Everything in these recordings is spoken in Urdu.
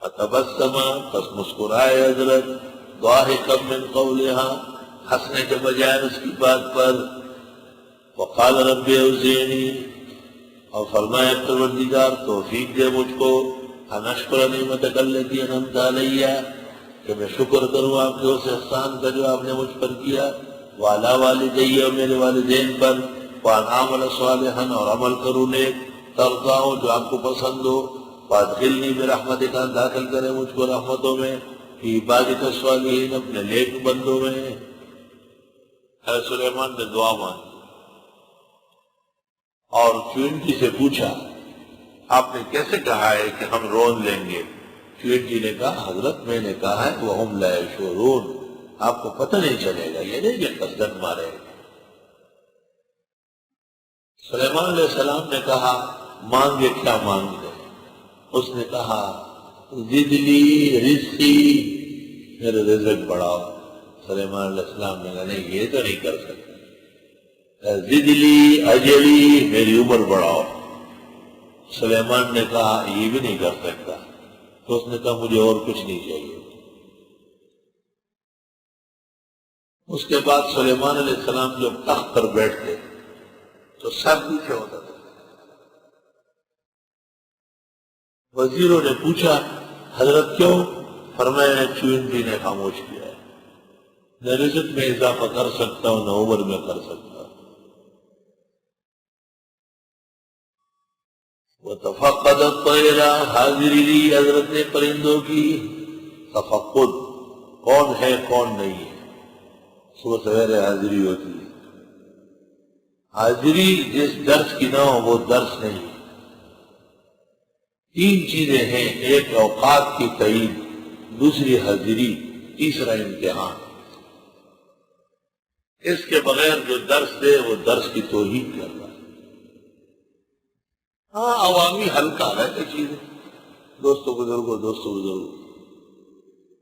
فتبسم، پس مسکرائے حضرت، ضاحکا من قولها، ہنسنے کے بجائے اس کی بات پر، وقال رب اوزعنی، اور فرمایا پروردگار توفیق دے مجھ کو، ان اشکر نعمتک التی انعمت علی، کہ میں شکر کروں آپ کے اس احسان کا جو آپ نے مجھ پر کیا، وعلی والدی، اور میرے والدین پر، وان اعمل صالحا، اور عمل کروں نیک، ترضاؤں جو آپ کو پسند ہو، وادخلنی برحمتک، داخل کرے مجھ کو رحمتوں میں، فی عبادک الصالحین، اپنے نیک بندوں میں۔ حضرت سلیمان نے دعا مانگی اور چونٹی سے پوچھا آپ نے کیسے کہا ہے کہ ہم رون لیں گے؟ چونٹی نے کہا حضرت میں نے کہا ہے وَهُمْ لَا يَشْعُرُونَ، آپ کو پتہ نہیں چلے گا، یہ نہیں کہ قصدن مارے۔ سلیمان علیہ السلام نے کہا مانگے کیا مانگ دے؟ اس نے کہا زدلی رزقی، میرے رزق بڑھاؤ۔ سلیمان علیہ السلام نے کہا نہیں یہ تو نہیں کر سکتے۔ زدلی اجلی، میری عمر بڑھاؤ۔ سلیمان نے کہا یہ بھی نہیں کر سکتا۔ تو اس نے کہا مجھے اور کچھ نہیں چاہیے۔ اس کے بعد سلیمان علیہ السلام جب تخت پر بیٹھتے تو سر پیچھے ہوتا تھا۔ وزیروں نے پوچھا حضرت کیوں؟ فرمایا چونٹی نے خاموش کیا ہے، نہ رزق میں اضافہ کر سکتا ہوں نہ عمر میں کر سکتا ہوں۔ وَتَفَقَّدَ الطَّيْرَ، حاضری لی حضرت نے پرندوں کی۔ تفقد کون ہے کون نہیں ہے، صبح سویرے حاضری ہوتی ہے۔ حاضری جس درس کی نہ ہو وہ درس نہیں۔ تین چیزیں ہیں، ایک اوقات کی تعین، دوسری حاضری، تیسرا امتحان۔ اس کے بغیر جو درس دے وہ درس کی توہین کر رہا ہے۔ ہاں عوامی ہلکا ہے چیزیں، دوستوں بزرگوں،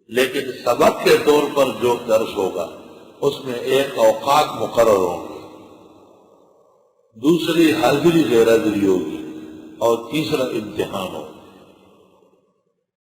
لیکن سبق کے طور پر جو درس ہوگا اس میں ایک اوقات مقرر ہوں گے، دوسری حاضری غیر حاضری ہوگی، اور تیسرا امتحان ہوگا۔